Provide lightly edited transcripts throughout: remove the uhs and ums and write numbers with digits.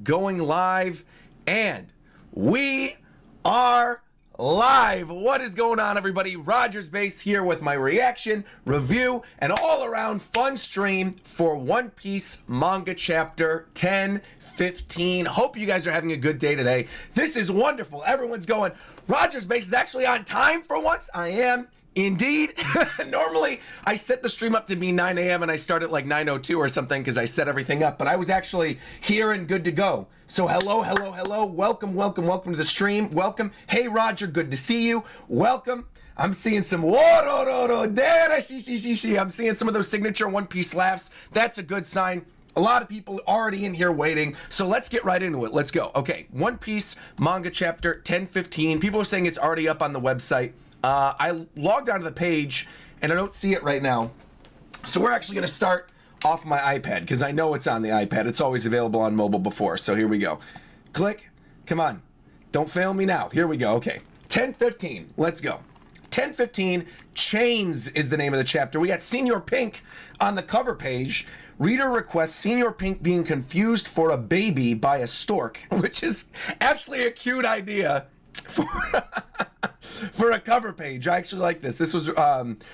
going live, and we are live. What is going on, everybody? RogersBase here with my reaction, review, and all-around fun stream for One Piece manga chapter 10-15. Hope you guys are having a good day today. This is wonderful. Everyone's going, RogersBase is actually on time for once. I am. Indeed. Normally, I set the stream up to be 9 a.m. and I start at like 9:02 or something because I set everything up, but I was actually here and good to go. So hello, hello, hello. Welcome, welcome, welcome to the stream. Welcome. Hey, Roger, good to see you. Welcome. I'm seeing some I'm seeing some of those signature One Piece laughs. That's a good sign. A lot of people already in here waiting, so let's get right into it. Let's go. Okay, One Piece manga chapter 10-15. People are saying it's already up on the website. I logged onto the page and I don't see it right now. So we're actually going to start off my iPad because I know it's on the iPad. It's always available on mobile before. So here we go. Click. Come on. Don't fail me now. Here we go. Okay. 10-15. Let's go. 10-15. Chains is the name of the chapter. We got Senior Pink on the cover page. Reader requests Senior Pink being confused for a baby by a stork, which is actually a cute idea for a cover page. I actually like this. This was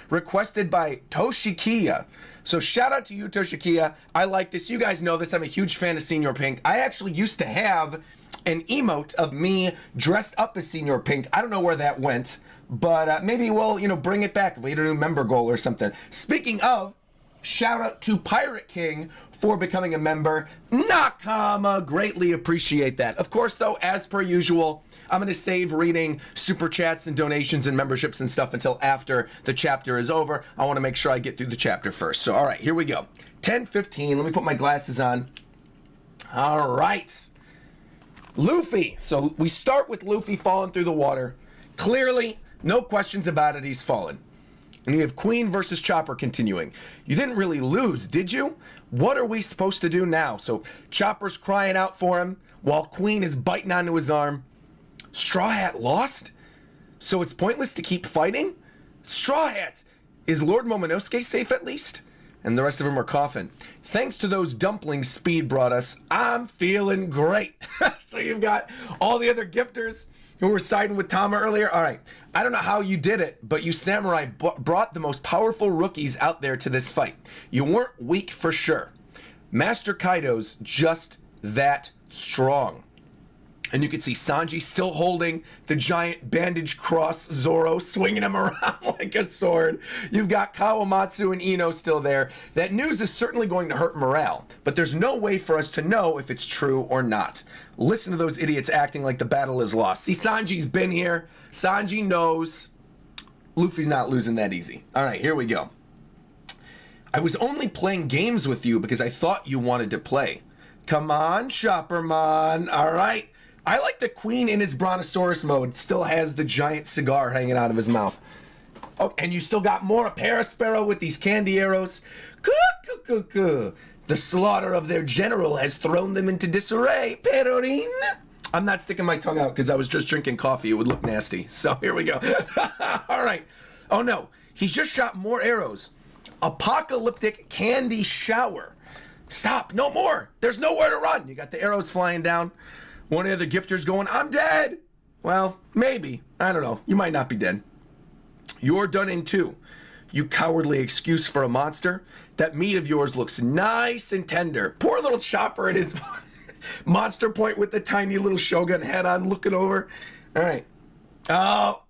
requested by Toshikiya. So shout out to you, Toshikiya. I like this. You guys know this. I'm a huge fan of Senior Pink. I actually used to have an emote of me dressed up as Senior Pink. I don't know where that went, but maybe we'll, bring it back if we hit a new member goal or something. Speaking of, shout out to Pirate King for becoming a member. Nakama, greatly appreciate that. Of course, though, as per usual, I'm going to save reading super chats and donations and memberships and stuff until after the chapter is over. I want to make sure I get through the chapter first. So, all right, here we go. 10-15. Let me put my glasses on. All right. Luffy. So we start with Luffy falling through the water. Clearly, no questions about it, he's fallen. And you have Queen versus Chopper continuing. You didn't really lose, did you? What are we supposed to do now? So Chopper's crying out for him while Queen is biting onto his arm. Straw Hat lost? So it's pointless to keep fighting? Straw Hat! Is Lord Momonosuke safe at least? And the rest of them are coughing. Thanks to those dumplings Speed brought us, I'm feeling great. So you've got all the other gifters who were siding with Tama earlier. All right, I don't know how you did it, but you samurai brought the most powerful rookies out there to this fight. You weren't weak for sure. Master Kaido's just that strong. And you can see Sanji still holding the giant bandage cross Zoro, swinging him around like a sword. You've got Kawamatsu and Ino still there. That news is certainly going to hurt morale, but there's no way for us to know if it's true or not. Listen to those idiots acting like the battle is lost. See, Sanji's been here. Sanji knows. Luffy's not losing that easy. All right, here we go. I was only playing games with you because I thought you wanted to play. Come on, Chopperman. All right. I like the Queen in his Brontosaurus mode still has the giant cigar hanging out of his mouth. Oh, and you still got more Parasparrow with these candy arrows. The slaughter of their general has thrown them into disarray. Perorin. I'm not sticking my tongue out because I was just drinking coffee. It would look nasty. So here we go. All right. Oh no, he's just shot more arrows. Apocalyptic candy shower. Stop, no more. There's nowhere to run. You got the arrows flying down. One of the other gifters going, I'm dead. Well, maybe. I don't know. You might not be dead. You're done in too. You cowardly excuse for a monster. That meat of yours looks nice and tender. Poor little Chopper at his monster point with the tiny little Shogun hat on looking over. All right. Oh.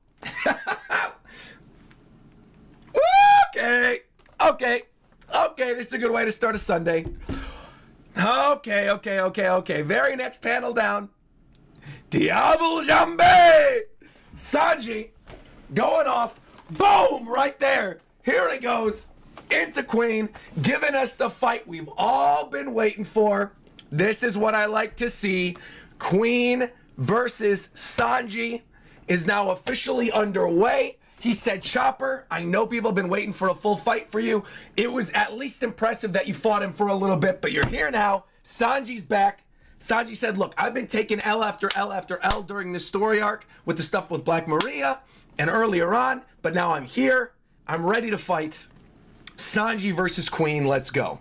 Okay. This is a good way to start a Sunday. Okay. Very next panel down. Diable Jambe! Sanji going off. Boom! Right there. Here it goes. Into Queen. Giving us the fight we've all been waiting for. This is what I like to see. Queen versus Sanji is now officially underway. He said, Chopper, I know people have been waiting for a full fight for you. It was at least impressive that you fought him for a little bit, but you're here now. Sanji's back. Sanji said, look, I've been taking L after L after L during this story arc with the stuff with Black Maria and earlier on, but now I'm here. I'm ready to fight. Sanji versus Queen, let's go.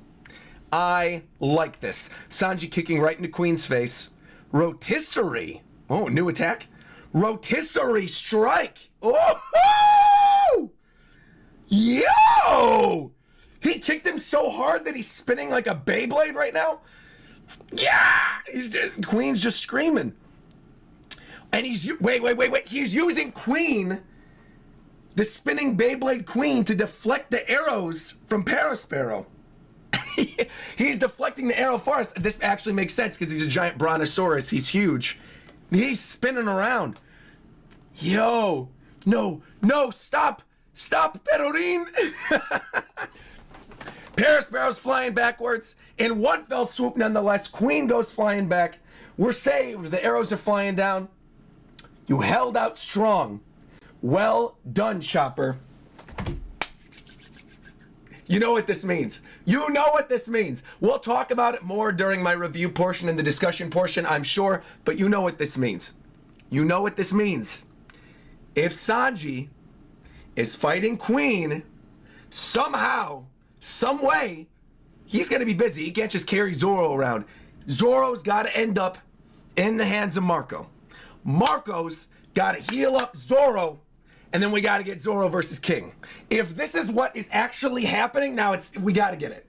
I like this. Sanji kicking right into Queen's face. Rotisserie. Oh, new attack. Rotisserie strike. Oh! Yo! He kicked him so hard that he's spinning like a Beyblade right now. Yeah! Queen's just screaming. And wait. He's using Queen, the spinning Beyblade Queen, to deflect the arrows from Parasparrow. He's deflecting the arrow for us. This actually makes sense because he's a giant brontosaurus. He's huge. He's spinning around. Yo. No, stop. Stop, Perorin. Parasparrow's flying backwards. In one fell swoop, nonetheless. Queen goes flying back. We're saved. The arrows are flying down. You held out strong. Well done, Chopper. You know what this means. You know what this means. We'll talk about it more during my review portion and the discussion portion, I'm sure, but you know what this means. You know what this means. If Sanji is fighting Queen, somehow, some way, he's going to be busy. He can't just carry Zoro around. Zoro's got to end up in the hands of Marco. Marco's got to heal up Zoro, and then we got to get Zoro versus King. If this is what is actually happening, now we got to get it.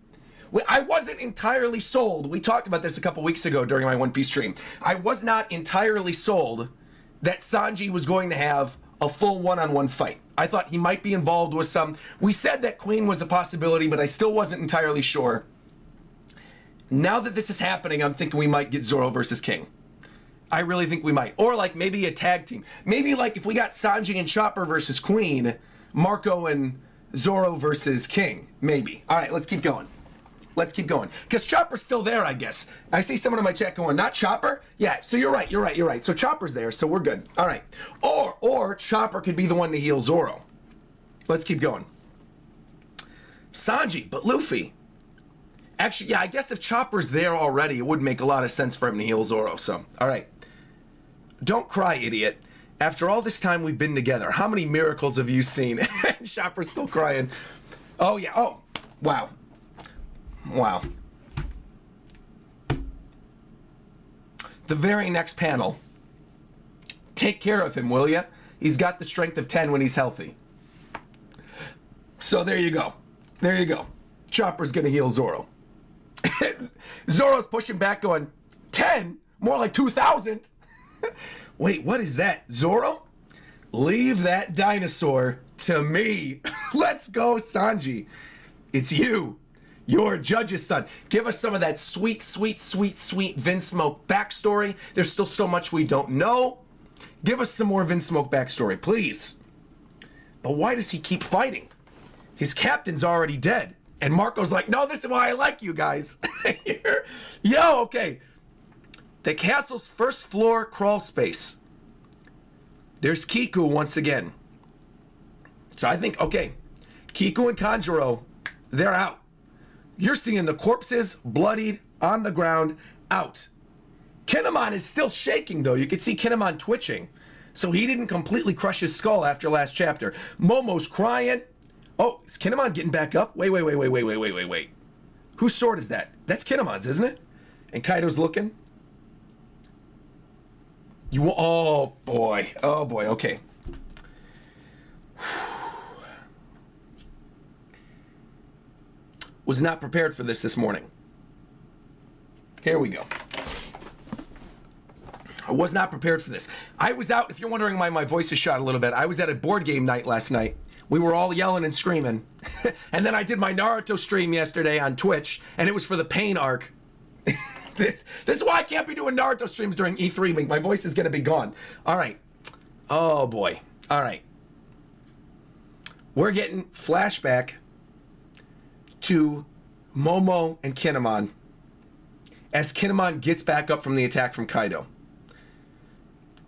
I wasn't entirely sold. We talked about this a couple weeks ago during my One Piece stream. I was not entirely sold that Sanji was going to have a full one-on-one fight. I thought he might be involved with some. We said that Queen was a possibility, but I still wasn't entirely sure. Now that this is happening, I'm thinking we might get Zoro versus King. I really think we might. Or like maybe a tag team. Maybe like if we got Sanji and Chopper versus Queen, Marco and Zoro versus King. Maybe. All right, let's keep going. Let's keep going. Because Chopper's still there, I guess. I see someone in my chat going, not Chopper? Yeah, so you're right. So Chopper's there, so we're good. All right. Or Chopper could be the one to heal Zoro. Let's keep going. Sanji, but Luffy. Actually, yeah, I guess if Chopper's there already, it would make a lot of sense for him to heal Zoro, so. All right. Don't cry, idiot. After all this time we've been together, how many miracles have you seen? Chopper's still crying. Oh, yeah. Oh, wow. Wow. The very next panel. Take care of him, will ya? He's got the strength of 10 when he's healthy. So there you go. There you go. Chopper's gonna heal Zoro. Zoro's pushing back going, 10? More like 2,000. Wait, what is that? Zoro? Leave that dinosaur to me. Let's go, Sanji. It's you. Your judge's son. Give us some of that sweet Vince Smoke backstory. There's still so much we don't know. Give us some more Vince Smoke backstory, please. But why does he keep fighting? His captain's already dead. And Marco's like, no, this is why I like you guys. Yo, okay. The castle's first floor crawl space. There's Kiku once again. So I think, okay, Kiku and Kanjuro, they're out. You're seeing the corpses, bloodied, on the ground, out. Kinemon is still shaking, though. You can see Kinemon twitching. So he didn't completely crush his skull after last chapter. Momo's crying. Oh, is Kinemon getting back up? Wait. Whose sword is that? That's Kinemon's, isn't it? And Kaido's looking. Oh, boy, okay. Was not prepared for this morning. Here we go. I was not prepared for this. I was out, if you're wondering why my voice is shot a little bit, I was at a board game night last night. We were all yelling and screaming. And then I did my Naruto stream yesterday on Twitch, and it was for the Pain arc. This is why I can't be doing Naruto streams during E3. My voice is going to be gone. All right. Oh, boy. All right. We're getting flashback to Momo and Kinemon as Kinemon gets back up from the attack from Kaido.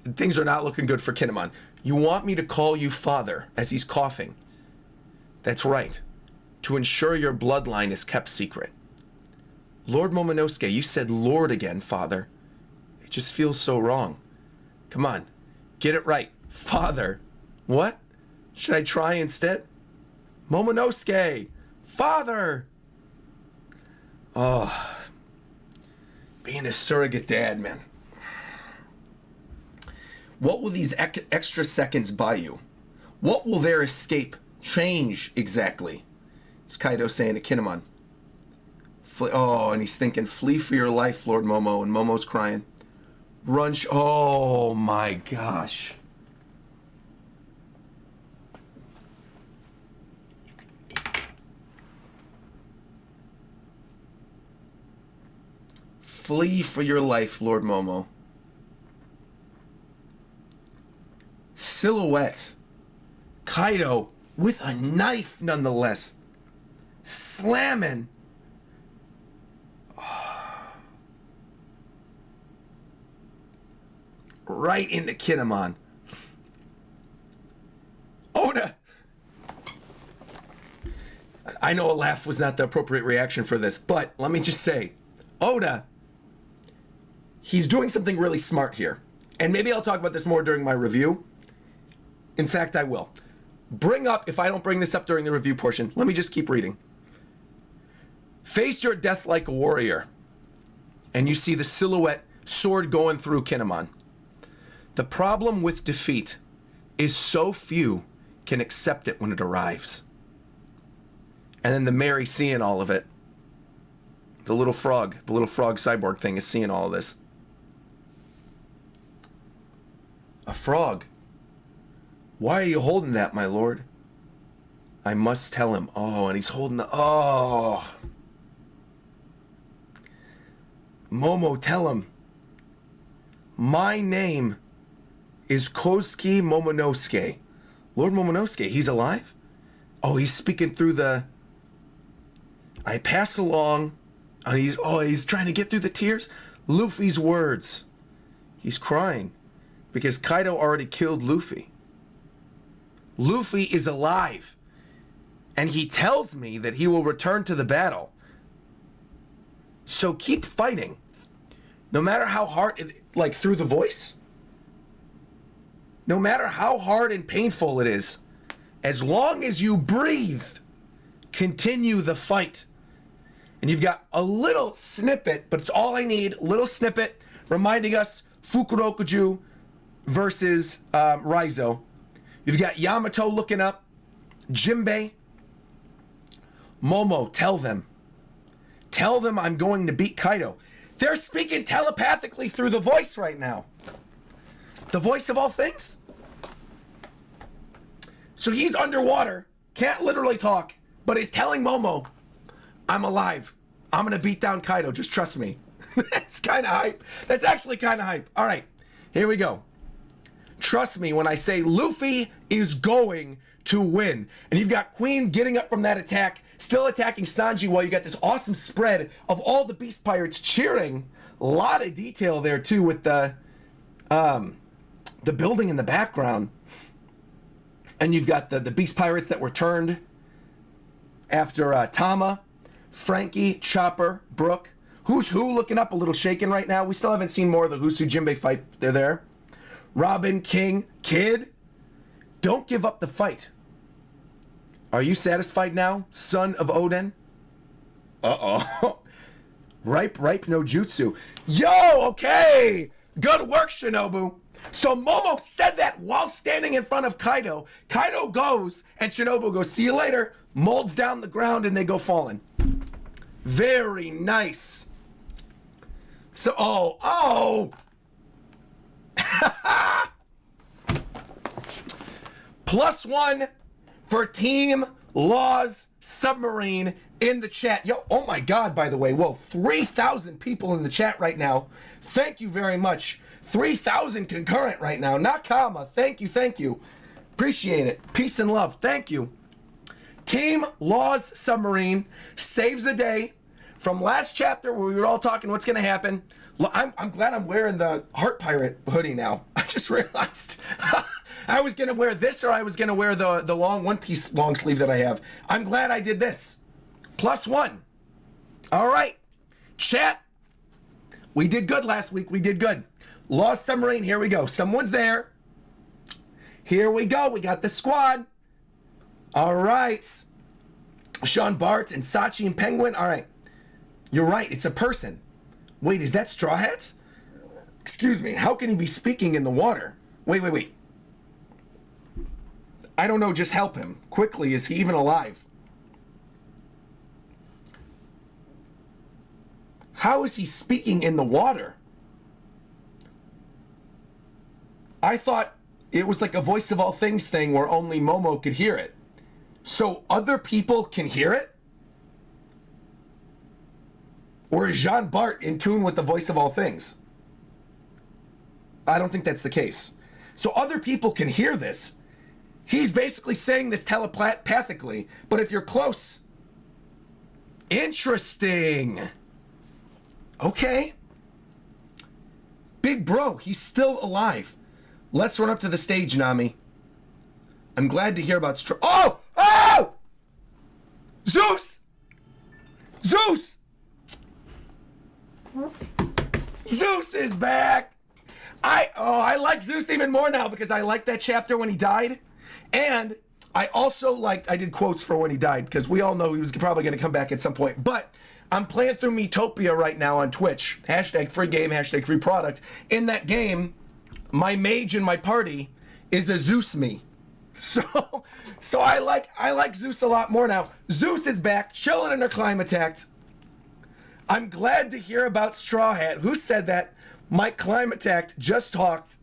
Things are not looking good for Kinemon. You want me to call you father as he's coughing? That's right. To ensure your bloodline is kept secret. Lord Momonosuke, you said Lord again, father. It just feels so wrong. Come on, get it right. Father. What? Should I try instead? Momonosuke. Father. Being a surrogate dad, man. What will these extra seconds buy you? What will their escape change exactly? It's Kaido saying to Kinemon. And he's thinking, flee for your life, Lord Momo. And Momo's crying. Run. Oh my gosh. Flee for your life, Lord Momo. Silhouette. Kaido with a knife nonetheless. Slamming. Right into Kinemon. Oda! I know a laugh was not the appropriate reaction for this, but let me just say, Oda, he's doing something really smart here. And maybe I'll talk about this more during my review. In fact, I will. Bring up, if I don't bring this up during the review portion, let me just keep reading. Face your death like a warrior. And you see the silhouette sword going through Kinemon. The problem with defeat is so few can accept it when it arrives. And then the Mary seeing all of it. The little frog cyborg thing is seeing all of this. A frog. Why are you holding that, my lord? I must tell him. Oh, and he's holding the... Oh. Momo, tell him. My name is Kosuke Momonosuke. Lord Momonosuke, he's alive? Oh, he's speaking through the... I pass along... he's trying to get through the tears. Luffy's words. He's crying. Because Kaido already killed Luffy. Luffy is alive. And he tells me that he will return to the battle. So keep fighting. No matter how hard, like through the voice. No matter how hard and painful it is. As long as you breathe, continue the fight. And you've got a little snippet, but it's all I need. Little snippet reminding us Fukurokuju versus Raizo. You've got Yamato looking up. Jinbei. Momo, tell them. Tell them I'm going to beat Kaido. They're speaking telepathically through the voice right now. The voice of all things. So he's underwater, can't literally talk, but he's telling Momo, I'm alive. I'm going to beat down Kaido. Just trust me. That's kind of hype. That's actually kind of hype. All right, here we go. Trust me when I say Luffy is going to win. And you've got Queen getting up from that attack, still attacking Sanji while you got this awesome spread of all the Beast Pirates cheering. A lot of detail there too with the building in the background. And you've got the Beast Pirates that were turned after Tama, Frankie, Chopper, Brook. Who's Who looking up a little shaken right now. We still haven't seen more of the Who's Who Jinbei fight. They're there. Robin, King, Kid. Don't give up the fight. Are you satisfied now, son of Oden? Uh-oh. Ripe no jutsu. Yo, okay. Good work, Shinobu. So Momo said that while standing in front of Kaido. Kaido goes, and Shinobu goes, see you later. Molds down the ground, and they go falling. Very nice. So, oh. +1 for Team Laws Submarine in the chat. Yo, oh my God, by the way. Whoa, 3,000 people in the chat right now. Thank you very much. 3,000 concurrent right now. Nakama, thank you. Appreciate it. Peace and love. Thank you. Team Laws Submarine saves the day from last chapter where we were all talking what's going to happen. I'm glad I'm wearing the Heart Pirate hoodie now. I just realized I was going to wear this or I was going to wear the long One Piece long sleeve that I have. I'm glad I did this. +1. All right. Chat. We did good last week. We did good. Lost Submarine. Here we go. Someone's there. Here we go. We got the squad. All right. Sean Bart and Sachi and Penguin. All right. You're right, it's a person. Wait, is that Straw Hats? Excuse me, how can he be speaking in the water? Wait. I don't know, just help him. Quickly, is he even alive? How is he speaking in the water? I thought it was like a voice of all things thing where only Momo could hear it. So other people can hear it? Or is Jean Bart in tune with the voice of all things? I don't think that's the case. So other people can hear this. He's basically saying this telepathically, but if you're close. Interesting. Okay. Big bro, he's still alive. Let's run up to the stage, Nami. I'm glad to hear about Oh! Zeus! Zeus is back! I like Zeus even more now because I liked that chapter when he died. And I also I did quotes for when he died because we all know he was probably going to come back at some point. But I'm playing through Metopia right now on Twitch. # free game, # free product. In that game, my mage in my party is a Zeus me. So I like Zeus a lot more now. Zeus is back, chilling in her climate act. I'm glad to hear about Straw Hat. Who said that? My climate act just talked.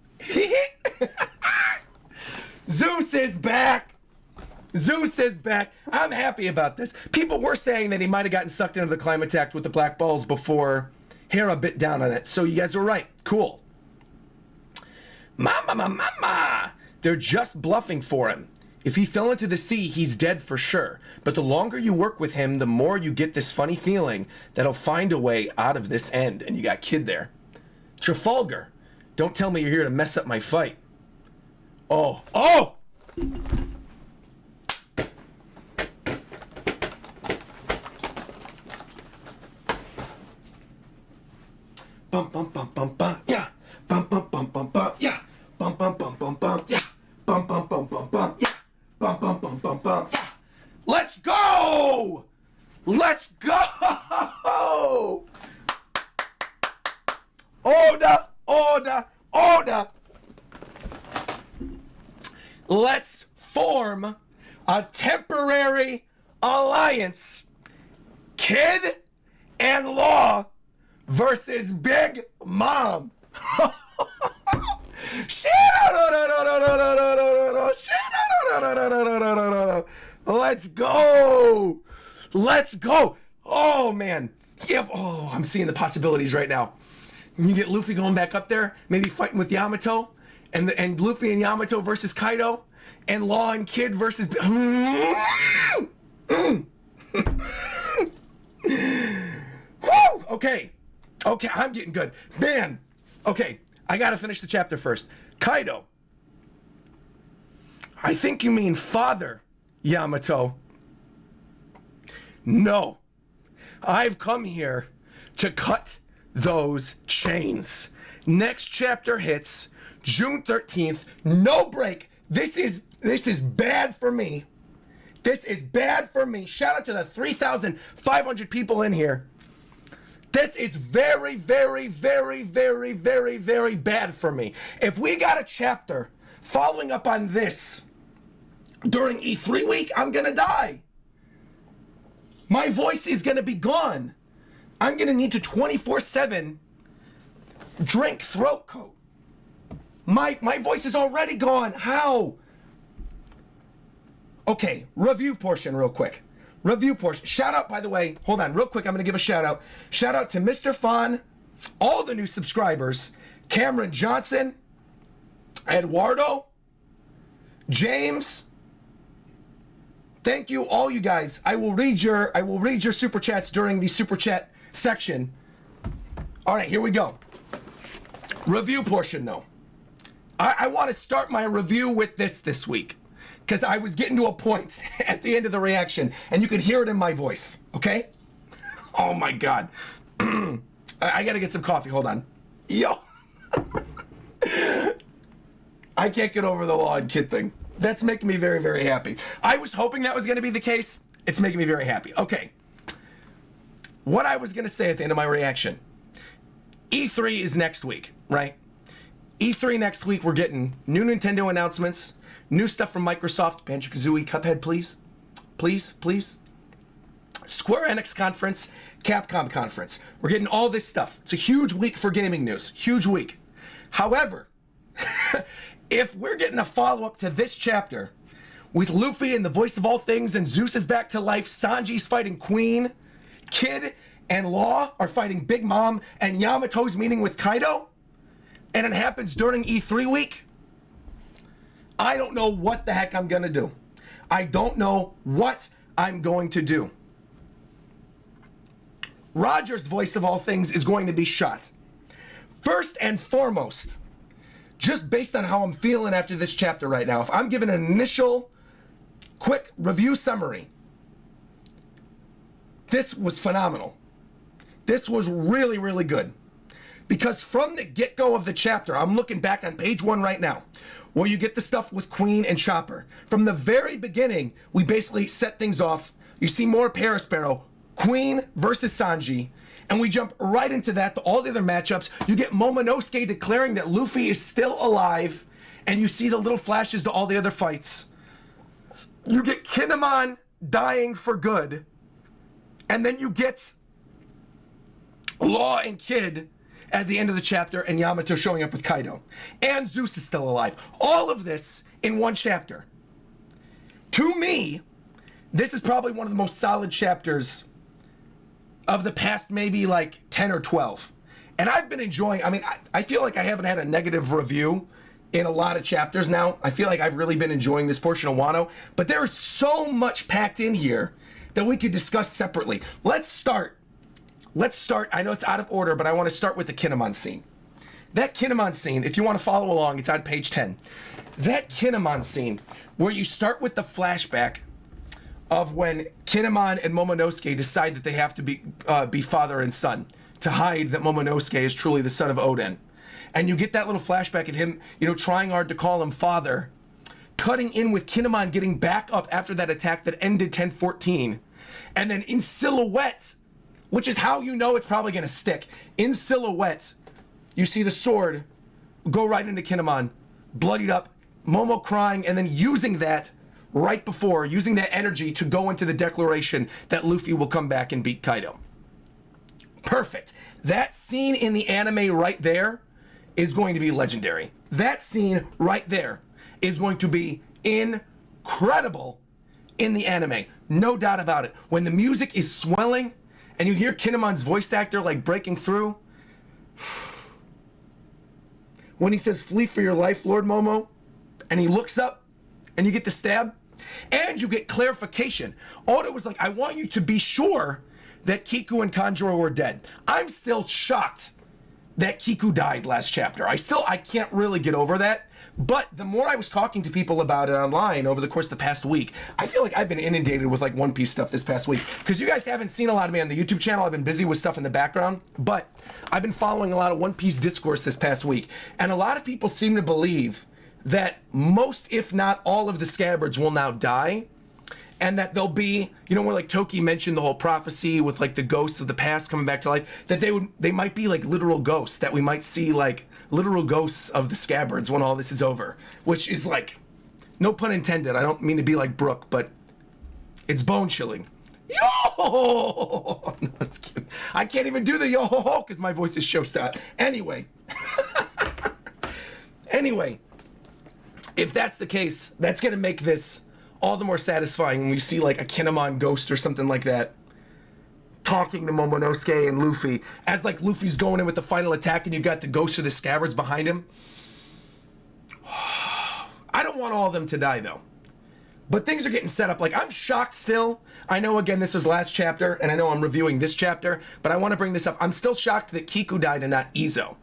Zeus is back. Zeus is back. I'm happy about this. People were saying that he might have gotten sucked into the climate act with the black balls before Hera bit down on it. So you guys were right. Cool. Mama. They're just bluffing for him. If he fell into the sea, he's dead for sure. But the longer you work with him, the more you get this funny feeling that he'll find a way out of this end. And you got Kid there. Trafalgar, don't tell me you're here to mess up my fight. Oh! Bum bum bum bum bum, yeah. Bum bum bum bum bum, yeah. Bum bum bum bum bum, yeah. Bum bum bum bum bum, yeah. Bum bum bum bum bum, yeah. Let's go! Let's go! Order! Let's form a temporary alliance. Kid and Law versus Big Mom. Let's go. Oh man. I'm seeing the possibilities right now. You get Luffy going back up there, maybe fighting with Yamato, and Luffy and Yamato versus Kaido, and Law and Kid versus. Woo! Okay, I'm getting good, man. Okay, I gotta finish the chapter first. Kaido. I think you mean Father Yamato. No, I've come here to cut those chains. Next chapter hits June 13th. No break. This is bad for me. This is bad for me. Shout out to the 3,500 people in here. This is very, very, very, very, very, very bad for me. If we got a chapter following up on this during E3 week, I'm gonna die. My voice is gonna be gone. I'm gonna need to 24/7 drink throat coat. My voice is already gone. How? Okay, review portion real quick. Shout out, by the way, hold on real quick. I'm gonna give a shout out. Shout out to Mr. Fawn, all the new subscribers, Cameron Johnson, Eduardo, James. Thank you, all you guys. I will read your super chats during the super chat section. All right, here we go. Review portion though. I want to start my review with this week because I was getting to a point at the end of the reaction and you could hear it in my voice. Okay? Oh my God. I gotta get some coffee. Hold on. Yo. I can't get over the Law and Kid thing. That's making me very, very happy. I was hoping that was going to be the case. It's making me very happy. Okay. what I was going to say at the end of my reaction. E3 is next week, right? E3 next week, we're getting new Nintendo announcements, new stuff from Microsoft, Banjo-Kazooie, Cuphead, please. Please, please. Square Enix conference, Capcom conference. We're getting all this stuff. It's a huge week for gaming news. Huge week. However, if we're getting a follow-up to this chapter with Luffy and the voice of all things and Zeus is back to life, Sanji's fighting Queen, Kid and Law are fighting Big Mom, and Yamato's meeting with Kaido, and it happens during E3 week, I don't know what the heck I'm gonna do. I don't know what I'm going to do. Roger's voice of all things is going to be shot. First and foremost, just based on how I'm feeling after this chapter right now, if I'm giving an initial quick review summary, this was phenomenal. This was really, really good. Because from the get-go of the chapter, I'm looking back on page 1 right now, where you get the stuff with Queen and Chopper. From the very beginning, we basically set things off. You see more Parasparrow, Queen versus Sanji, and we jump right into that, to all the other matchups. You get Momonosuke declaring that Luffy is still alive, and you see the little flashes to all the other fights. You get Kinemon dying for good, and then you get Law and Kid at the end of the chapter, and Yamato showing up with Kaido. And Zeus is still alive. All of this in one chapter. To me, this is probably one of the most solid chapters of the past maybe like 10 or 12. And I've been enjoying, I feel like I haven't had a negative review in a lot of chapters now. I feel like I've really been enjoying this portion of Wano. But there is so much packed in here that we could discuss separately. Let's start. I know it's out of order, but I want to start with the Kinemon scene. That Kinemon scene, if you want to follow along, it's on page 10. That Kinemon scene, where you start with the flashback of when Kinemon and Momonosuke decide that they have to be father and son, to hide that Momonosuke is truly the son of Oden. And you get that little flashback of him, trying hard to call him father, cutting in with Kinemon getting back up after that attack that ended 10-14. And then in silhouette, which is how you know it's probably going to stick. In silhouette, you see the sword go right into Kinemon, bloodied up, Momo crying, and then using that right before, using that energy to go into the declaration that Luffy will come back and beat Kaido. Perfect. That scene in the anime right there is going to be legendary. That scene right there is going to be incredible in the anime. No doubt about it. When the music is swelling, and you hear Kinemon's voice actor like breaking through. When he says, "Flee for your life, Lord Momo," and he looks up and you get the stab, and you get clarification. Oda was like, I want you to be sure that Kiku and Kanjuro were dead. I'm still shocked that Kiku died last chapter. I can't really get over that. But the more I was talking to people about it online over the course of the past week, I feel like I've been inundated with like One Piece stuff this past week. Because you guys haven't seen a lot of me on the YouTube channel. I've been busy with stuff in the background. But I've been following a lot of One Piece discourse this past week. And a lot of people seem to believe that most, if not all, of the Scabbards will now die. And that they'll be, where like Toki mentioned the whole prophecy with like the ghosts of the past coming back to life, that they might be like literal ghosts, that we might see like literal ghosts of the Scabbards when all this is over, which is like, no pun intended. I don't mean to be like Brooke, but it's bone chilling. Yo! No, it's cute. I can't even do the yo ho ho because my voice is so sad. Anyway, if that's the case, that's gonna make this all the more satisfying when we see like a Kinemon ghost or something like that talking to Momonosuke and Luffy as like Luffy's going in with the final attack and you got the ghost of the Scabbards behind him. I don't want all of them to die though. But things are getting set up. Like, I'm shocked still. I know, again, this was last chapter, and I know I'm reviewing this chapter, but I want to bring this up. I'm still shocked that Kiku died and not Izo.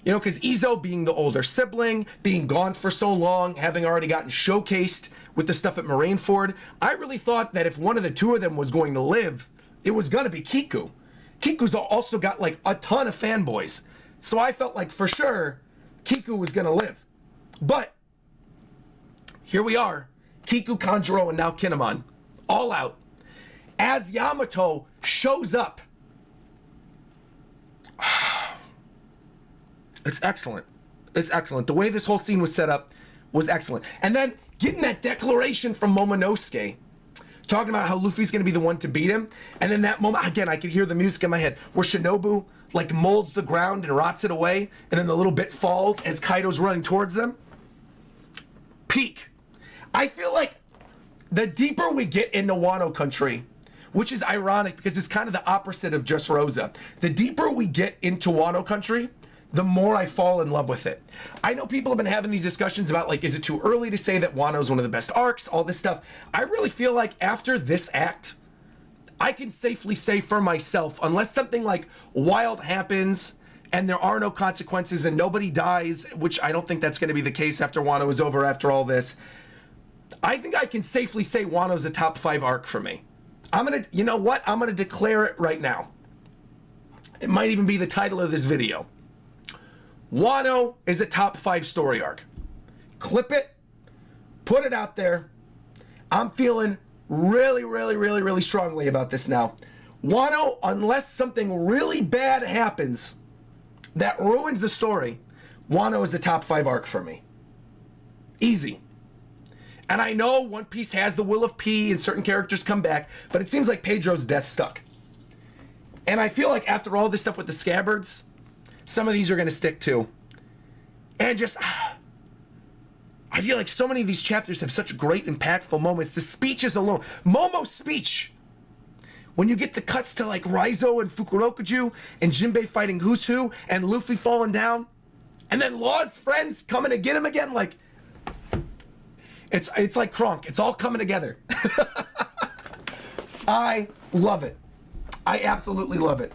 Because Izo being the older sibling, being gone for so long, having already gotten showcased with the stuff at Marineford, I really thought that if one of the two of them was going to live, it was going to be Kiku. Kiku's also got, like, a ton of fanboys. So I felt like, for sure, Kiku was going to live. But here we are. Kiku, Kanjuro, and now Kinemon. All out. As Yamato shows up It's excellent. It's excellent. The way this whole scene was set up was excellent. And then getting that declaration from Momonosuke, talking about how Luffy's going to be the one to beat him. And then that moment, again, I could hear the music in my head, where Shinobu, like, molds the ground and rots it away. And then the little bit falls as Kaido's running towards them. Peak. I feel like the deeper we get into Wano country, which is ironic because it's kind of the opposite of Just Rosa. The deeper we get into Wano country, the more I fall in love with it. I know people have been having these discussions about, like, is it too early to say that Wano is one of the best arcs, all this stuff. I really feel like after this act, I can safely say for myself, unless something like wild happens and there are no consequences and nobody dies, which I don't think that's going to be the case after Wano is over after all this, I think I can safely say Wano's a top 5 arc for me. You know what? I'm gonna declare it right now. It might even be the title of this video. Wano is a top 5 story arc. Clip it, put it out there. I'm feeling really strongly about this now. Wano, unless something really bad happens that ruins the story, Wano is the top 5 arc for me. Easy. And I know One Piece has the will of P and certain characters come back, but it seems like Pedro's death stuck. And I feel like after all this stuff with the Scabbards, some of these are going to stick too. And just, I feel like so many of these chapters have such great, impactful moments. The speeches alone. Momo's speech. When you get the cuts to like Raizo and Fukurokuju and Jinbei fighting Who's Who and Luffy falling down. And then Law's friends coming to get him again. Like, it's like Kronk. It's all coming together. I love it. I absolutely love it.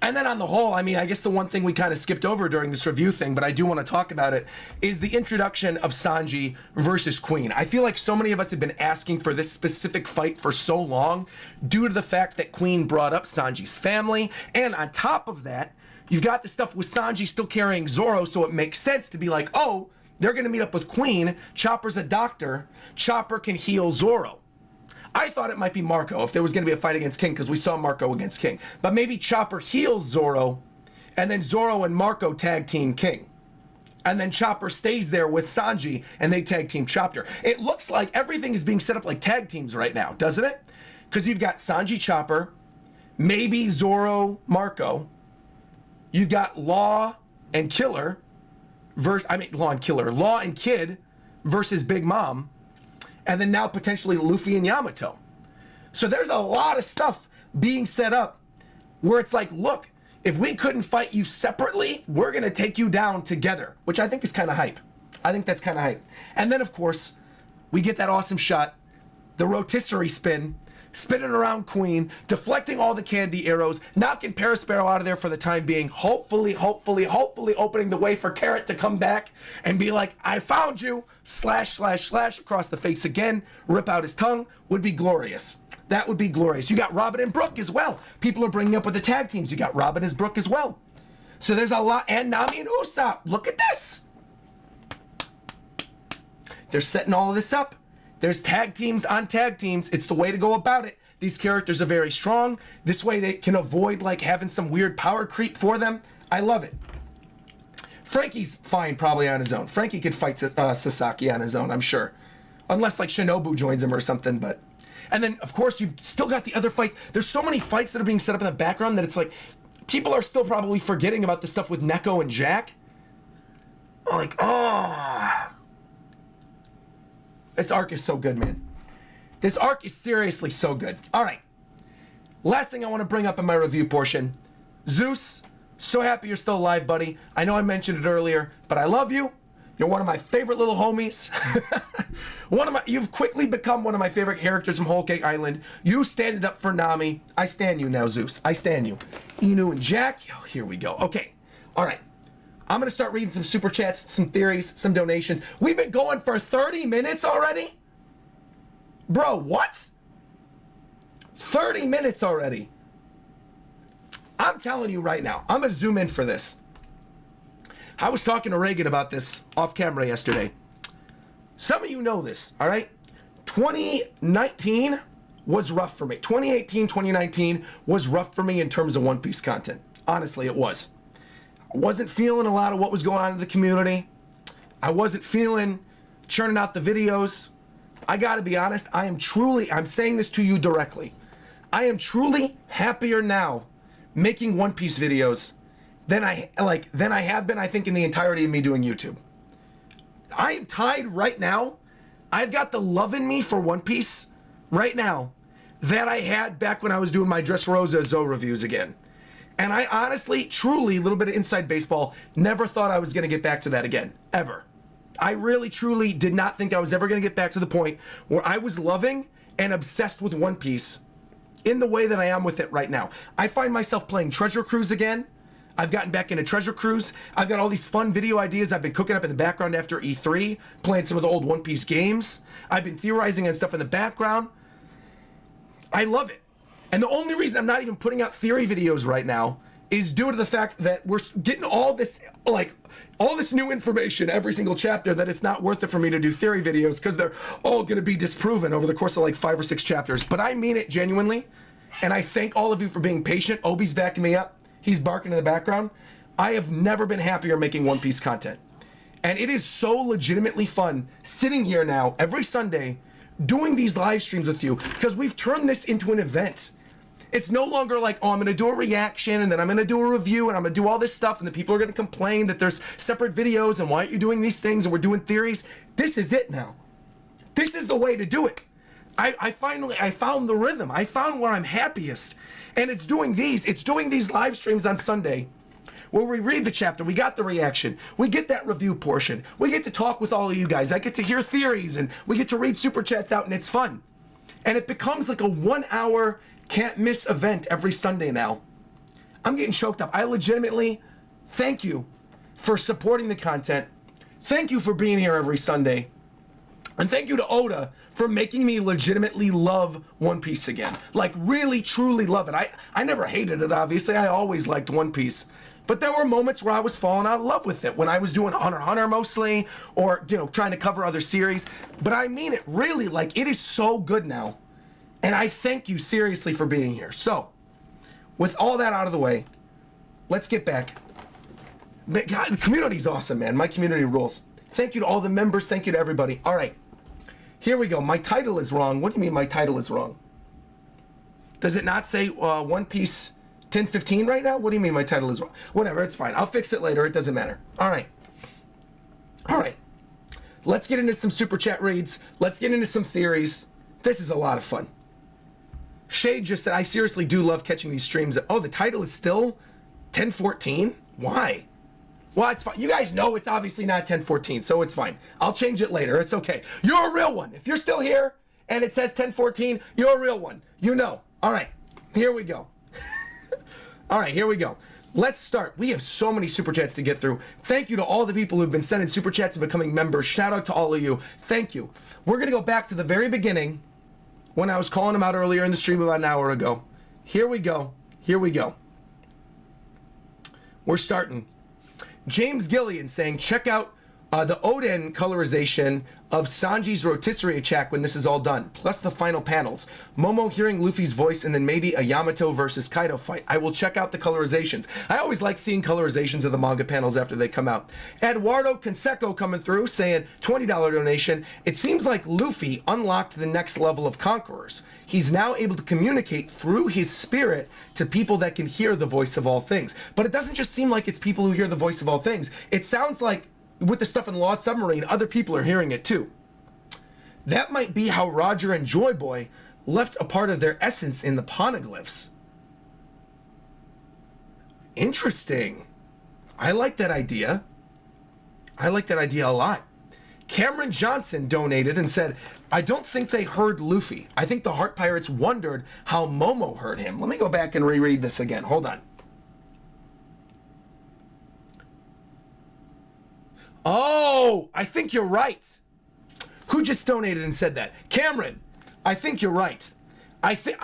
And then on the whole, I mean, I guess the one thing we kind of skipped over during this review thing, but I do want to talk about it, is the introduction of Sanji versus Queen. I feel like so many of us have been asking for this specific fight for so long due to the fact that Queen brought up Sanji's family. And on top of that, you've got the stuff with Sanji still carrying Zoro, so it makes sense to be like, oh, they're going to meet up with Queen. Chopper's a doctor. Chopper can heal Zoro. I thought it might be Marco if there was going to be a fight against King, because we saw Marco against King. But maybe Chopper heals Zoro, and then Zoro and Marco tag team King. And then Chopper stays there with Sanji, and they tag team Chopper. It looks like everything is being set up like tag teams right now, doesn't it? Because you've got Sanji Chopper, maybe Zoro Marco. You've got Law and Killer. Law and Kid versus Big Mom, and then now potentially Luffy and Yamato. So there's a lot of stuff being set up where it's like, look, if we couldn't fight you separately, we're gonna take you down together, which I think is kind of hype. I think that's kind of hype. And then of course, we get that awesome shot, the rotisserie spin, spinning around Queen, deflecting all the candy arrows, knocking Perisparrow out of there for the time being, hopefully opening the way for Carrot to come back and be like, I found you, slash across the face again, rip out his tongue, would be glorious. That would be glorious. You got Robin and Brooke as well. People are bringing up with the tag teams. You got Robin as Brooke as well. So there's a lot, and Nami and Usopp, look at this. They're setting all of this up. There's tag teams on tag teams. It's the way to go about it. These characters are very strong. This way they can avoid like having some weird power creep for them. I love it. Frankie's fine probably on his own. Frankie could fight Sasaki on his own, I'm sure. Unless like Shinobu joins him or something, but... And then, of course, you've still got the other fights. There's so many fights that are being set up in the background that it's like... People are still probably forgetting about the stuff with Neko and Jack. Like, oh... This arc is so good, man. This arc is seriously so good. All right. Last thing I want to bring up in my review portion. Zeus, so happy you're still alive, buddy. I know I mentioned it earlier, but I love you. You're one of my favorite little homies. You've quickly become one of my favorite characters from Whole Cake Island. You standing up for Nami. I stand you now, Zeus. I stand you. Inu and Jack. Oh, here we go. Okay. All right. I'm going to start reading some super chats, some theories, some donations. We've been going for 30 minutes already? Bro, what? 30 minutes already. I'm telling you right now, I'm going to zoom in for this. I was talking to Reagan about this off camera yesterday. Some of you know this, all right? 2019 was rough for me. 2018, 2019 was rough for me in terms of One Piece content. Honestly, it was. I wasn't feeling a lot of what was going on in the community. I wasn't feeling churning out the videos. I gotta be honest, I'm saying this to you directly. I am truly happier now making One Piece videos than I have been, I think, in the entirety of me doing YouTube. I am tied right now. I've got the love in me for One Piece right now that I had back when I was doing my Dressrosa Zoro reviews again. And I honestly, truly, a little bit of inside baseball, never thought I was going to get back to that again, ever. I really, truly did not think I was ever going to get back to the point where I was loving and obsessed with One Piece in the way that I am with it right now. I find myself playing Treasure Cruise again. I've gotten back into Treasure Cruise. I've got all these fun video ideas I've been cooking up in the background after E3, playing some of the old One Piece games. I've been theorizing on stuff in the background. I love it. And the only reason I'm not even putting out theory videos right now is due to the fact that we're getting all this new information every single chapter that it's not worth it for me to do theory videos because they're all going to be disproven over the course of like 5 or 6 chapters. But I mean it genuinely. And I thank all of you for being patient. Obi's backing me up. He's barking in the background. I have never been happier making One Piece content. And it is so legitimately fun sitting here now every Sunday doing these live streams with you because we've turned this into an event. It's no longer like, oh, I'm going to do a reaction and then I'm going to do a review and I'm going to do all this stuff and the people are going to complain that there's separate videos and why aren't you doing these things and we're doing theories. This is it now. This is the way to do it. I found the rhythm. I found where I'm happiest. And it's doing these live streams on Sunday where we read the chapter, we got the reaction, we get that review portion, we get to talk with all of you guys, I get to hear theories and we get to read super chats out and it's fun. And it becomes like a 1 hour can't miss event every Sunday now. I'm getting choked up. I legitimately thank you for supporting the content. Thank you for being here every Sunday. And thank you to Oda for making me legitimately love One Piece again. Like really, truly love it. I never hated it, obviously. I always liked One Piece. But there were moments where I was falling out of love with it. When I was doing Hunter x Hunter mostly, or trying to cover other series. But I mean it really, like it is so good now. And I thank you seriously for being here. So, with all that out of the way, let's get back. God, the community's awesome, man. My community rules. Thank you to all the members. Thank you to everybody. All right. Here we go. My title is wrong. What do you mean my title is wrong? Does it not say One Piece 1015 right now? What do you mean my title is wrong? Whatever, it's fine. I'll fix it later. It doesn't matter. All right. All right. Let's get into some super chat reads. Let's get into some theories. This is a lot of fun. Shade just said, I seriously do love catching these streams. Oh, the title is still 1014? Why? Well, it's fine. You guys know it's obviously not 1014, so it's fine. I'll change it later. It's okay. You're a real one. If you're still here and it says 1014, you're a real one. You know. All right. Here we go. All right, here we go. Let's start. We have so many super chats to get through. Thank you to all the people who've been sending super chats and becoming members. Shout out to all of you. Thank you. We're going to go back to the very beginning when I was calling them out earlier in the stream about an hour ago. Here we go. Here we go. We're starting. James Gillian saying, check out the Oden colorization of Sanji's rotisserie attack when this is all done, plus the final panels. Momo hearing Luffy's voice and then maybe a Yamato versus Kaido fight. I will check out the colorizations. I always like seeing colorizations of the manga panels after they come out. Eduardo Conseco coming through saying, $20 donation. It seems like Luffy unlocked the next level of conquerors. He's now able to communicate through his spirit to people that can hear the voice of all things. But it doesn't just seem like it's people who hear the voice of all things. It sounds like with the stuff in Lost Submarine, other people are hearing it too. That might be how Roger and Joy Boy left a part of their essence in the poneglyphs. Interesting. I like that idea. I like that idea a lot. Cameron Johnson donated and said, I don't think they heard Luffy. I think the Heart Pirates wondered how Momo heard him. Let me go back and reread this again. Hold on. Oh, I think you're right. Who just donated and said that? Cameron, I think you're right.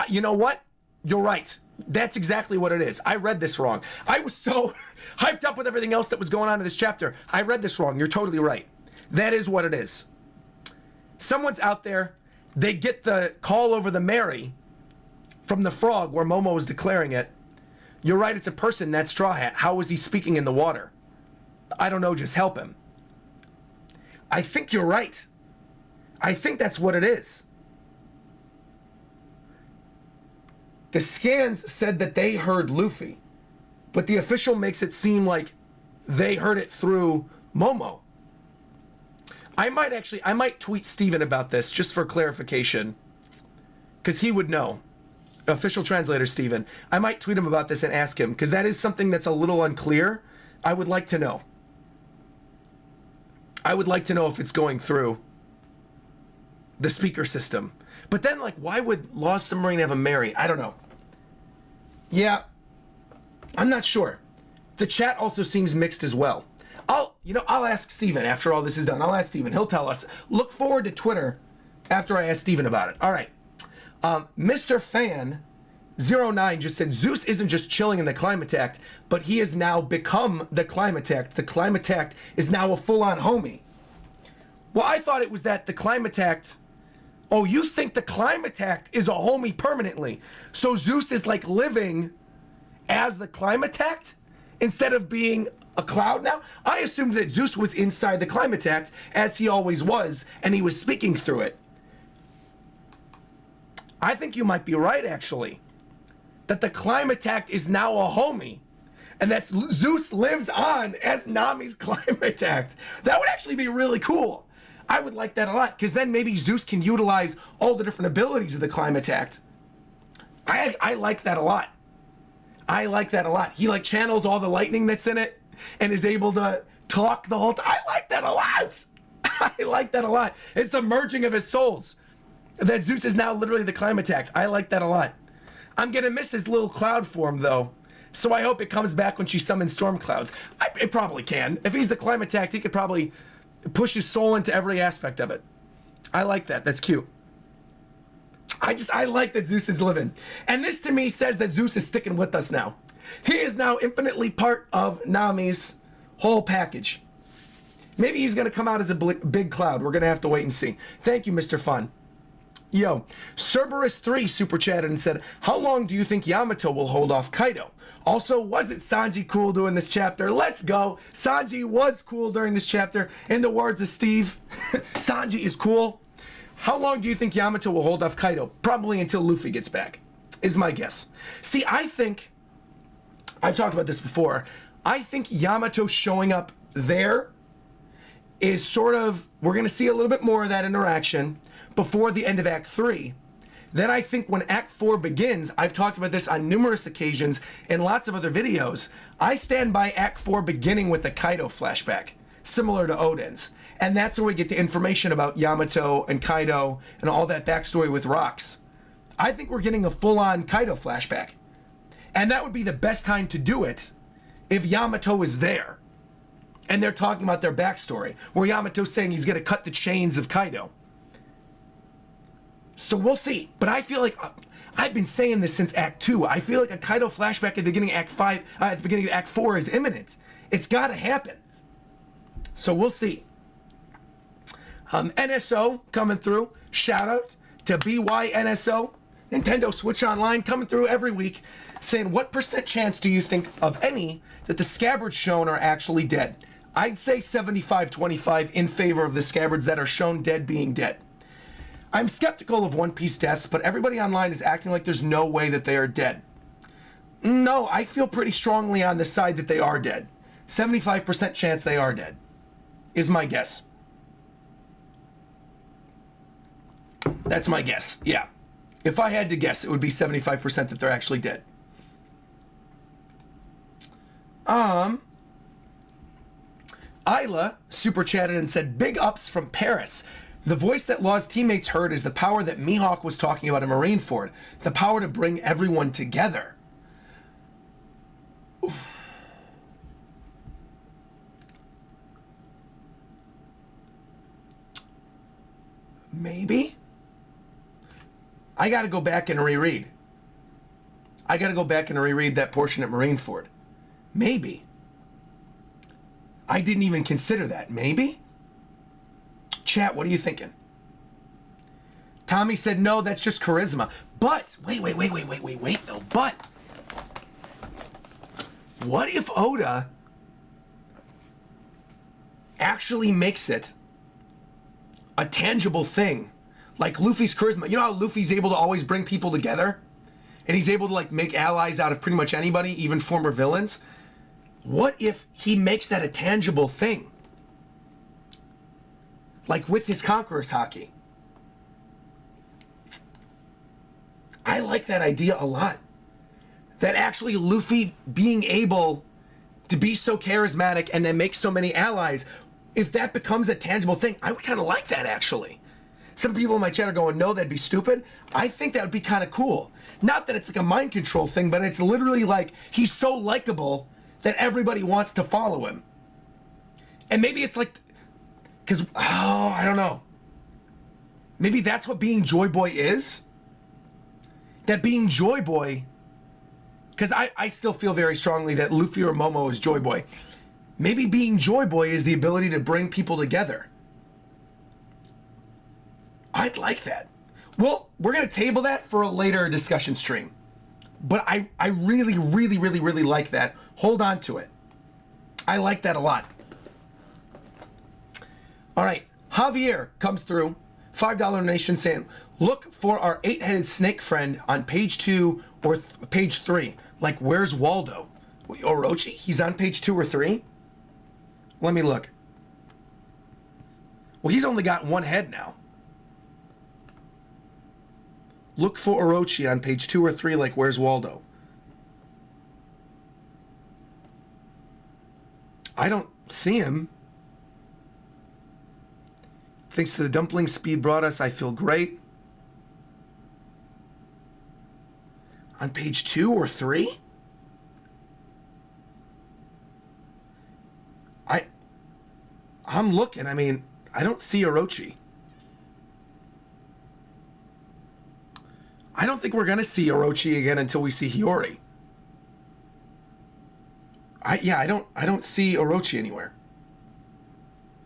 You know what? You're right. That's exactly what it is. I read this wrong. I was so hyped up with everything else that was going on in this chapter. I read this wrong. You're totally right. That is what it is. Someone's out there. They get the call over the Mary from the frog where Momo was declaring it. You're right, it's a person, that Straw Hat. How was he speaking in the water? I don't know, just help him. I think you're right. I think that's what it is. The scans said that they heard Luffy, but the official makes it seem like they heard it through Momo. I might tweet Steven about this just for clarification, because he would know. Official translator Steven. I might tweet him about this and ask him, because that is something that's a little unclear. I would like to know. I would like to know if it's going through the speaker system. But then, like, why would Lost Submarine have a Mary? I don't know. Yeah, I'm not sure. The chat also seems mixed as well. I'll ask Steven after all this is done. I'll ask Steven. He'll tell us. Look forward to Twitter after I ask Steven about it. All right. Mr. Fan 09 just said Zeus isn't just chilling in the Climateact, but he has now become the Climateact. The Climateact is now a full-on homie. Well, I thought it was that the Climateact... Oh, you think the Climateact is a homie permanently? So Zeus is like living as the Climateact instead of being a cloud now? I assumed that Zeus was inside the Climateact as he always was, and he was speaking through it. I think you might be right, actually. That the Climateact is now a homie. And that Zeus lives on as Nami's Climateact. That would actually be really cool. I would like that a lot, because then maybe Zeus can utilize all the different abilities of the Climateact. I like that a lot. I like that a lot. He like channels all the lightning that's in it and is able to talk the whole time. I like that a lot. I like that a lot. It's the merging of his souls. That Zeus is now literally the Climateact. I like that a lot. I'm gonna miss his little cloud form though. So I hope it comes back when she summons storm clouds. It probably can. If he's the Climateact, he could probably push his soul into every aspect of it. I like that. That's cute. I like that Zeus is living. And this to me says that Zeus is sticking with us now. He is now infinitely part of Nami's whole package. Maybe he's gonna come out as a big cloud. We're gonna have to wait and see. Thank you, Mr. Fun. Yo, Cerberus3 super chatted and said, how long do you think Yamato will hold off Kaido? Also, wasn't Sanji cool doing this chapter? Let's go. Sanji was cool during this chapter. In the words of Steve, Sanji is cool. How long do you think Yamato will hold off Kaido? Probably until Luffy gets back, is my guess. See, I think, I've talked about this before, I think Yamato showing up there is sort of, we're going to see a little bit more of that interaction before the end of Act 3. Then I think when Act 4 begins, I've talked about this on numerous occasions in lots of other videos, I stand by Act 4 beginning with a Kaido flashback, similar to Oden's. And that's where we get the information about Yamato and Kaido and all that backstory with rocks. I think we're getting a full-on Kaido flashback. And that would be the best time to do it if Yamato is there. And they're talking about their backstory, where Yamato's saying he's going to cut the chains of Kaido. So we'll see. But I feel like, I've been saying this since Act 2. I feel like a Kaido flashback at the beginning of Act 5, at the beginning of Act 4 is imminent. It's got to happen. So we'll see. NSO coming through. Shout out to BYNSO. Nintendo Switch Online coming through every week, saying what % chance do you think, of any, that the Scabbards shown are actually dead? I'd say 75-25 in favor of the Scabbards that are shown dead being dead. I'm skeptical of One Piece deaths, but everybody online is acting like there's no way that they are dead. No, I feel pretty strongly on the side that they are dead. 75% chance they are dead, is my guess. That's my guess, yeah. If I had to guess, it would be 75% that they're actually dead. Isla super chatted and said, big ups from Paris. The voice that Law's teammates heard is the power that Mihawk was talking about in Marineford. The power to bring everyone together. Oof. Maybe? I gotta go back and reread. I gotta go back and reread that portion at Marineford. Maybe. I didn't even consider that. Maybe? Chat, what are you thinking? Tommy said, no, that's just charisma. But, wait, though. But, What if Oda actually makes it a tangible thing? Like Luffy's charisma. You know how Luffy's able to always bring people together? And he's able to like make allies out of pretty much anybody, even former villains? What if he makes that a tangible thing? Like with his Conqueror's Haki. I like that idea a lot. That actually Luffy being able to be so charismatic and then make so many allies, if that becomes a tangible thing, I would kind of like that actually. Some people in my chat are going, no, that'd be stupid. I think that would be kind of cool. Not that it's like a mind control thing, but it's literally like he's so likable that everybody wants to follow him. And maybe it's like, because, I don't know. Maybe that's what being Joy Boy is. That being Joy Boy, because I still feel very strongly that Luffy or Momo is Joy Boy. Maybe being Joy Boy is the ability to bring people together. I'd like that. Well, we're going to table that for a later discussion stream. But I really, really, really, really like that. Hold on to it. I like that a lot. All right. Javier comes through. $5 donation saying, look for our 8-headed snake friend on page 2 or page 3. Like, where's Waldo? Orochi? He's on page 2 or 3? Let me look. Well, he's only got one head now. Look for Orochi on page 2 or 3, like, where's Waldo? I don't see him. Thanks to the dumpling speed brought us, I feel great. On page 2 or 3? I'm looking. I mean, I don't see Orochi. I don't think we're going to see Orochi again until we see Hiyori. I don't see Orochi anywhere.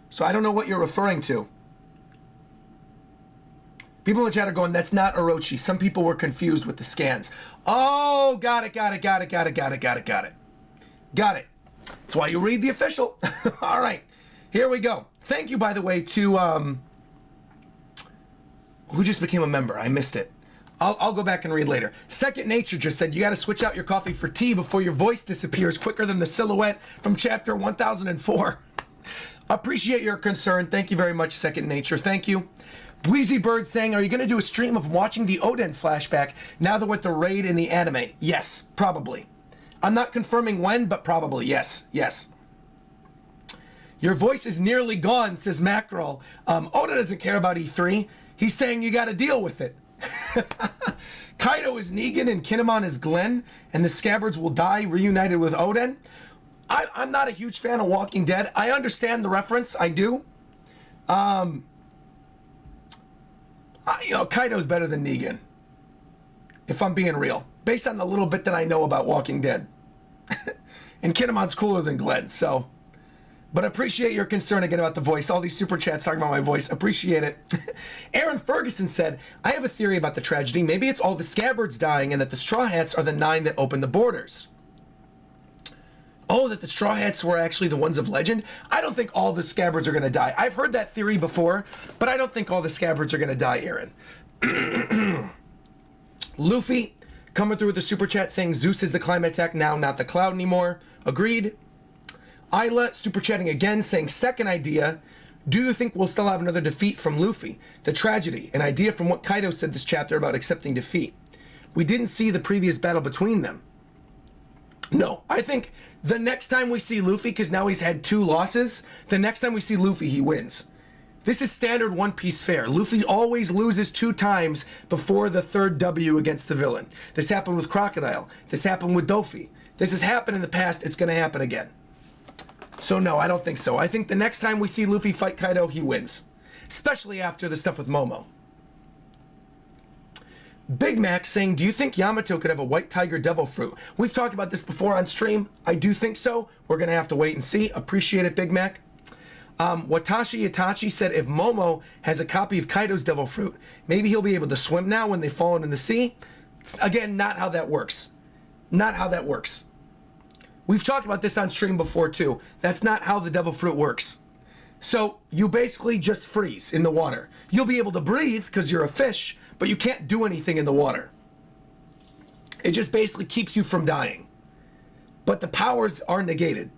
So I don't know what you're referring to. People in the chat are going, that's not Orochi. Some people were confused with the scans. Oh, got it. Got it. That's why you read the official. All right, here we go. Thank you, by the way, to who just became a member. I missed it. I'll go back and read later. Second Nature just said, you got to switch out your coffee for tea before your voice disappears quicker than the silhouette from chapter 1004. Appreciate your concern. Thank you very much, Second Nature. Thank you. Breezy Bird saying, are you going to do a stream of watching the Oden flashback now that with the raid in the anime? Yes, probably. I'm not confirming when, but probably, yes. Your voice is nearly gone, says Mackerel. Oda doesn't care about E3. He's saying you got to deal with it. Kaido is Negan and Kinemon is Glenn, and the Scabbards will die reunited with Oden. I'm not a huge fan of Walking Dead. I understand the reference. I do. Kaido's better than Negan, if I'm being real, based on the little bit that I know about Walking Dead. And Kinemon's cooler than Glenn, so. But appreciate your concern again about the voice. All these super chats talking about my voice. Appreciate it. Aaron Ferguson said, I have a theory about the tragedy. Maybe it's all the Scabbards dying and that the Straw Hats are the 9 that opened the borders. Oh, that the Straw Hats were actually the ones of legend? I don't think all the Scabbards are going to die. I've heard that theory before, but I don't think all the Scabbards are going to die, Aaron. Luffy coming through with the super chat saying Zeus is the climate attack now, not the cloud anymore. Agreed. Isla super chatting again saying second idea. Do you think we'll still have another defeat from Luffy? The tragedy, an idea from what Kaido said this chapter about accepting defeat. We didn't see the previous battle between them. No, I think the next time we see Luffy, because now he's had 2 losses, the next time we see Luffy, he wins. This is standard One Piece fare. Luffy always loses 2 times before the 3rd W against the villain. This happened with Crocodile. This happened with Dofi. This has happened in the past. It's going to happen again. So no, I don't think so. I think the next time we see Luffy fight Kaido, he wins. Especially after the stuff with Momo. Big Mac saying, do you think Yamato could have a white tiger devil fruit? We've talked about this before on stream. I do think so. We're going to have to wait and see. Appreciate it, Big Mac. Watashi Itachi said, if Momo has a copy of Kaido's devil fruit, maybe he'll be able to swim now when they've fallen in the sea. It's, again, not how that works. Not how that works. We've talked about this on stream before too. That's not how the devil fruit works. So you basically just freeze in the water. You'll be able to breathe because you're a fish, but you can't do anything in the water. It just basically keeps you from dying. But the powers are negated.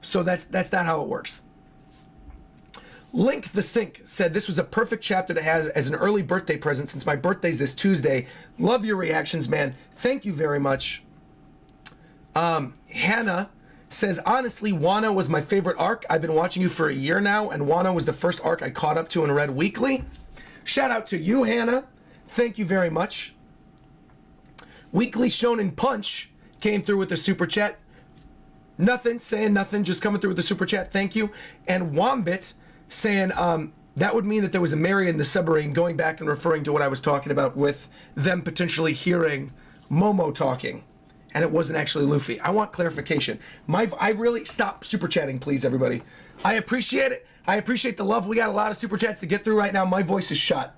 So that's not how it works. Link the Sink said this was a perfect chapter to have as an early birthday present since my birthday's this Tuesday. Love your reactions, man. Thank you very much. Hannah says, honestly, Wano was my favorite arc. I've been watching you for a year now, and Wano was the first arc I caught up to and read weekly. Shout out to you, Hannah. Thank you very much. Weekly Shonen Punch came through with the super chat. Nothing, saying nothing, just coming through with the super chat. Thank you. And Wombit saying that would mean that there was a Mary in the submarine, going back and referring to what I was talking about with them potentially hearing Momo talking. And it wasn't actually Luffy. I want clarification. I really stop super chatting, please, everybody. I appreciate it. I appreciate the love. We got a lot of super chats to get through right now. My voice is shot.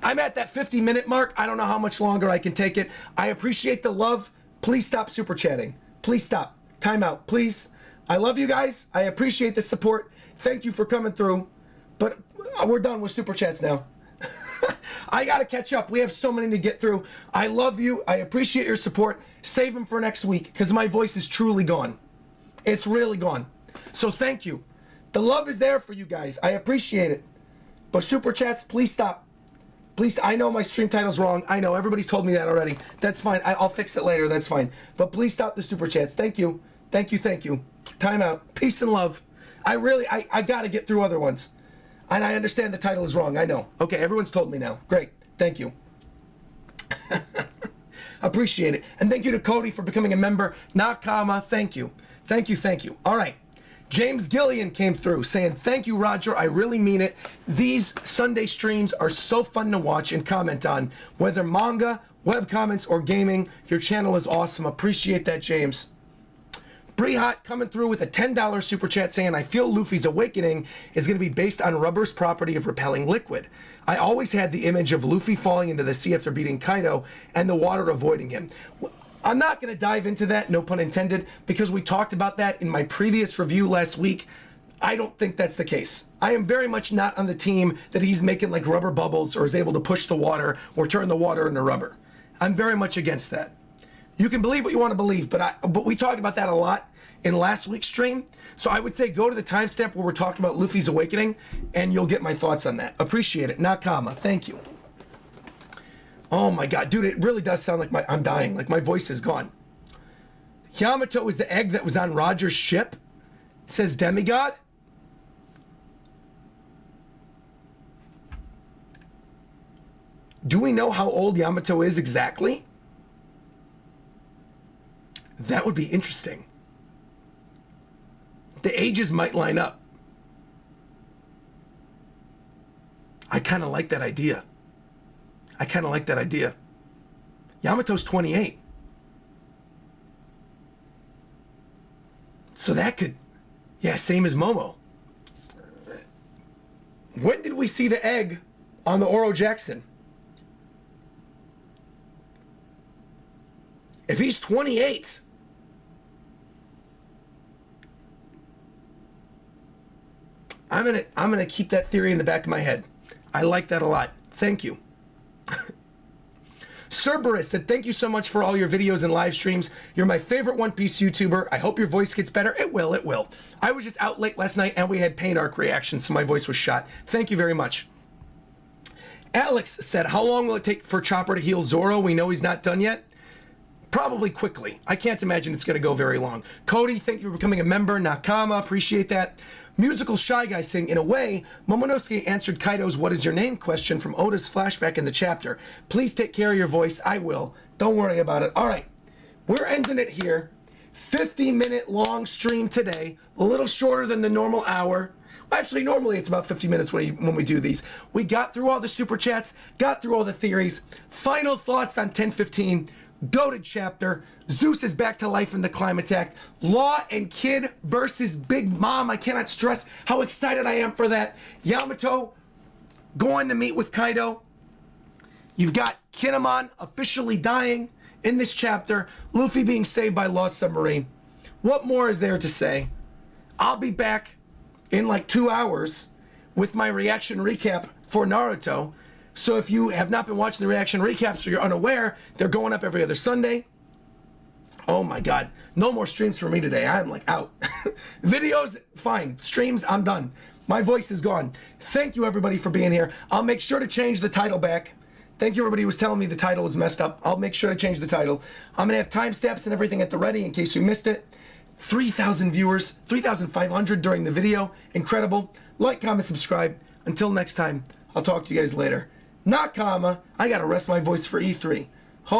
I'm at that 50-minute mark. I don't know how much longer I can take it. I appreciate the love. Please stop super chatting. Please stop. Time out, please. I love you guys. I appreciate the support. Thank you for coming through. But we're done with super chats now. I got to catch up. We have so many to get through. I love you. I appreciate your support. Save them for next week because my voice is truly gone. It's really gone. So thank you. The love is there for you guys. I appreciate it. But super chats, please stop. Please, I know my stream title's wrong. I know. Everybody's told me that already. That's fine. I'll fix it later. That's fine. But please stop the super chats. Thank you. Thank you. Thank you. Time out. Peace and love. I got to get through other ones. And I understand the title is wrong. I know. Okay, everyone's told me now. Great. Thank you. Appreciate it. And thank you to Cody for becoming a member. Nakama, thank you. Thank you, thank you. All right. James Gillian came through saying, thank you, Roger. I really mean it. These Sunday streams are so fun to watch and comment on. Whether manga, web comments, or gaming, your channel is awesome. Appreciate that, James. Brihat coming through with a $10 super chat saying, I feel Luffy's awakening is going to be based on Rubber's property of repelling liquid. I always had the image of Luffy falling into the sea after beating Kaido and the water avoiding him. I'm not going to dive into that, no pun intended, because we talked about that in my previous review last week. I don't think that's the case. I am very much not on the team that he's making like rubber bubbles or is able to push the water or turn the water into rubber. I'm very much against that. You can believe what you want to believe, but we talked about that a lot in last week's stream. So I would say go to the timestamp where we're talking about Luffy's awakening and you'll get my thoughts on that. Appreciate it. Nakama, thank you. Oh my God, dude, it really does sound like I'm dying. Like my voice is gone. Yamato is the egg that was on Roger's ship, says Demigod. Do we know how old Yamato is exactly? That would be interesting. The ages might line up. I kind of like that idea. Yamato's 28. So that could, yeah, same as Momo. When did we see the egg on the Oro Jackson? If he's 28, I'm gonna keep that theory in the back of my head. I like that a lot. Thank you. Cerberus said, thank you so much for all your videos and live streams. You're my favorite One Piece YouTuber. I hope your voice gets better. It will, it will. I was just out late last night and we had pain arc reactions, so my voice was shot. Thank you very much. Alex said, how long will it take for Chopper to heal Zoro? We know he's not done yet. Probably quickly. I can't imagine it's going to go very long. Cody, thank you for becoming a member. Nakama, appreciate that. Musical Shy Guy saying, in a way, Momonosuke answered Kaido's what is your name question from Oda's flashback in the chapter. Please take care of your voice. I will. Don't worry about it. All right. We're ending it here. 50-minute long stream today. A little shorter than the normal hour. Actually, normally it's about 50 minutes when we do these. We got through all the super chats, got through all the theories. Final thoughts on 10:15. Goated chapter. Zeus is back to life in the Climate Act. Law and Kid versus Big Mom. I cannot stress how excited I am for that. Yamato going to meet with Kaido. You've got Kinemon officially dying in this chapter. Luffy being saved by Lost Submarine. What more is there to say? I'll be back in like 2 hours with my reaction recap for Naruto. So if you have not been watching the reaction recaps or you're unaware, they're going up every other Sunday. Oh my God, no more streams for me today. I'm like out. Videos, fine. Streams, I'm done. My voice is gone. Thank you everybody for being here. I'll make sure to change the title back. Thank you everybody who was telling me the title was messed up. I'll make sure to change the title. I'm gonna have timestamps and everything at the ready in case you missed it. 3,000 viewers, 3,500 during the video. Incredible. Like, comment, subscribe. Until next time, I'll talk to you guys later. Nakama, I gotta rest my voice for E3. Holy